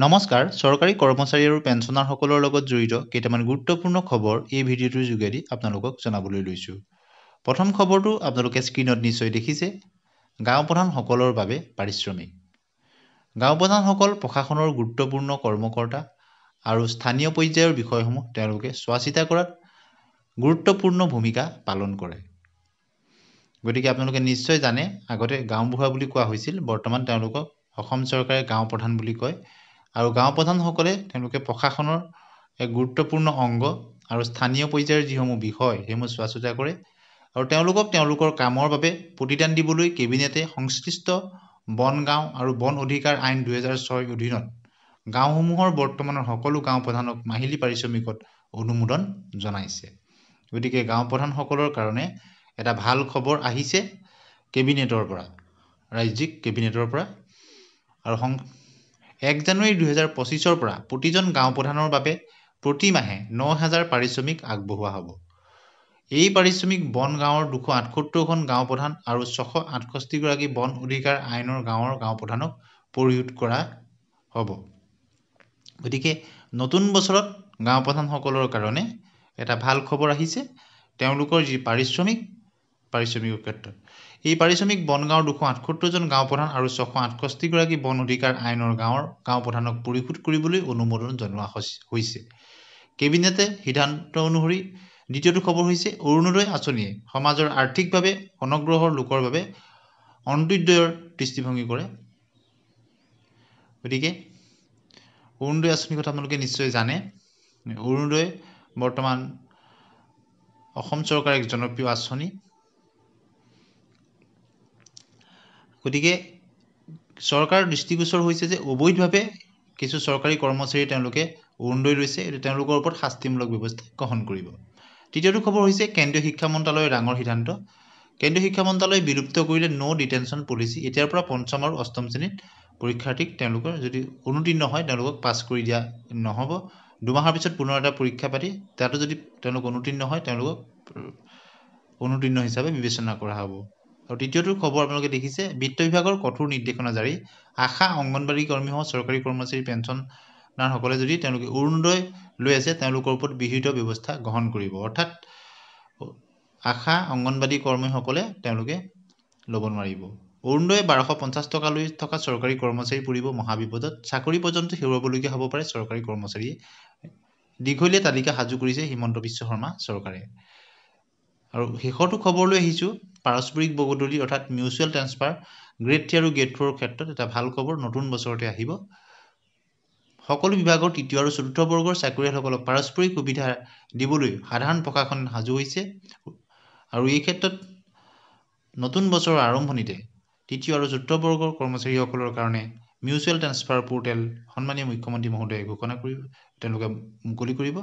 নমস্কাৰ, চৰকাৰী কৰ্মচাৰী আৰু পেঞ্চনাৰসকলৰ লগত জড়িত কেইটামান গুৰুত্বপূৰ্ণ খবৰ এই ভিডিঅ'টোৰ যোগেদি আপোনালোকক জনাবলৈ লৈছোঁ। প্ৰথম খবৰটো আপোনালোকে স্ক্ৰীণত নিশ্চয় দেখিছে। গাঁও প্ৰধানসকলৰ বাবে পাৰিশ্ৰমিক। গাঁও প্ৰধানসকল প্ৰশাসনৰ গুৰুত্বপূৰ্ণ কৰ্মকৰ্তা আৰু স্থানীয় পৰ্যায়ৰ বিষয়সমূহ তেওঁলোকে চোৱা-চিতা কৰাত গুৰুত্বপূৰ্ণ ভূমিকা পালন কৰে। গতিকে আপোনালোকে নিশ্চয় জানে, আগতে গাঁওবুঢ়া বুলি কোৱা হৈছিল, বৰ্তমান তেওঁলোকক অসম চৰকাৰে গাঁও প্ৰধান বুলি কয়। আৰু গাঁও প্ৰধানসকলে তেওঁলোকে প্ৰশাসনৰ এক গুৰুত্বপূৰ্ণ অংগ আৰু স্থানীয় পৰ্যায়ৰ যিসমূহ বিষয় সেইসমূহ চোৱা-চিতা কৰে আৰু তেওঁলোকক তেওঁলোকৰ কামৰ বাবে প্ৰতিদান দিবলৈ কেবিনেটে সংশ্লিষ্ট বন গাঁও আৰু বন অধিকাৰ আইন 2006 অধীনত গাঁওসমূহৰ বৰ্তমানৰ সকলো গাঁও প্ৰধানক মাহিলী পাৰিশ্ৰমিকত অনুমোদন জনাইছে। গতিকে গাঁও প্ৰধানসকলৰ কাৰণে এটা ভাল খবৰ আহিছে কেবিনেটৰ পৰা, ৰাজ্যিক কেবিনেটৰ পৰা। আৰু 1 জানুৱাৰী 2025 পৰা প্ৰতিজন গাঁও প্ৰধানৰ বাবে প্ৰতি মাহে 9,000 পাৰিশ্ৰমিক আগবঢ়োৱা হ'ব। এই পাৰিশ্ৰমিক বন গাঁৱৰ 278খন গাঁও প্ৰধান আৰু 668 গৰাকী বন অধিকাৰ আইনৰ গাঁৱৰ গাঁও প্ৰধানক পৰিশোধ কৰা হ'ব। গতিকে নতুন বছৰত গাঁও প্ৰধানসকলৰ কাৰণে এটা ভাল খবৰ আহিছে। তেওঁলোকৰ যি পাৰিশ্ৰমিকৰ ক্ষেত্ৰত এই পাৰিশ্ৰমিক বন গাঁৱৰ 278জন গাঁও প্ৰধান আৰু 668 গৰাকী বন অধিকাৰ আইনৰ গাঁৱৰ গাঁও প্ৰধানক পৰিশোধ কৰিবলৈ অনুমোদন জনোৱা হৈছে। কেবিনেটে সিদ্ধান্ত অনুসৰি দ্বিতীয়টো খবৰ হৈছে অৰুণোদয় আঁচনিয়ে সমাজৰ আৰ্থিকভাৱে অনগ্ৰসৰ লোকৰ বাবে অন্ত্যোদয়ৰ দৃষ্টিভংগী কৰে। গতিকে অৰুণোদয় আঁচনিৰ কথা আপোনালোকে নিশ্চয় জানে। অৰুণোদয় বৰ্তমান অসম চৰকাৰৰ এক জনপ্ৰিয় আঁচনি। গতিকে চৰকাৰৰ দৃষ্টিগোচৰ হৈছে যে অবৈধভাৱে কিছু চৰকাৰী কৰ্মচাৰী তেওঁলোকে অৰুণোদয় লৈছে, এইটো তেওঁলোকৰ ওপৰত শাস্তিমূলক ব্যৱস্থা গ্ৰহণ কৰিব। তৃতীয়টো খবৰ হৈছে কেন্দ্ৰীয় শিক্ষা মন্ত্ৰালয়ৰ ডাঙৰ সিদ্ধান্ত। কেন্দ্ৰীয় শিক্ষা মন্ত্ৰালয়ে বিলুপ্ত কৰিলে ন' ডিটেনশ্যন পলিচি। এতিয়াৰ পৰা পঞ্চম আৰু অষ্টম শ্ৰেণীত পৰীক্ষাৰ্থীক তেওঁলোকৰ যদি অনুতীৰ্ণ হয় তেওঁলোকক পাছ কৰি দিয়া নহ'ব। 2 মাহৰ পিছত পুনৰ এটা পৰীক্ষা পাতি তাতো যদি তেওঁলোক অনুতীৰ্ণ হয় তেওঁলোকক অনুতীৰ্ণ হিচাপে বিবেচনা কৰা হ'ব। আৰু তৃতীয়টো খবৰ আপোনালোকে দেখিছে, বিত্ত বিভাগৰ কঠোৰ নিৰ্দেশনা জাৰি। আশা অংগনবাড়ী কৰ্মীসহ চৰকাৰী কৰ্মচাৰী পেঞ্চনাৰসকলে যদি তেওঁলোকে অৰুণোদয় লৈ আছে তেওঁলোকৰ ওপৰত বিহিত ব্যৱস্থা গ্ৰহণ কৰিব। অৰ্থাৎ আশা অংগনবাড়ী কৰ্মীসকলে তেওঁলোকে ল'ব নোৱাৰিব। অৰুণোদয় 1250 টকালৈ থকা চৰকাৰী কৰ্মচাৰী পৰিব মহাবিপদত। চাকৰি পৰ্যন্ত হেৰুৱাবলগীয়া হ'ব পাৰে চৰকাৰী কৰ্মচাৰীয়ে। দীঘলীয়া তালিকা সাজু কৰিছে হিমন্ত বিশ্ব শৰ্মা চৰকাৰে। আৰু শেষৰটো খবৰলৈ আহিছোঁ, পাৰস্পৰিক বদলি অৰ্থাৎ মিউচুৱেল ট্ৰান্সফাৰ গ্ৰেড 3 আৰু গ্ৰেড 4ৰ ক্ষেত্ৰত এটা ভাল খবৰ নতুন বছৰতে আহিব। সকলো বিভাগৰ 3য় আৰু 4ৰ্থ বৰ্গৰ চাকৰিয়ালসকলক পাৰস্পৰিক সুবিধা দিবলৈ সাধাৰণ প্ৰশাসন সাজু হৈছে। আৰু এই ক্ষেত্ৰত নতুন বছৰৰ আৰম্ভণিতে 3য় আৰু 4ৰ্থ বৰ্গৰ কৰ্মচাৰীসকলৰ কাৰণে মিউচুৱেল ট্ৰান্সফাৰ পৰ্টেল সন্মানীয় মুখ্যমন্ত্ৰী মহোদয়ে ঘোষণা কৰিব, তেওঁলোকে মুকলি কৰিব।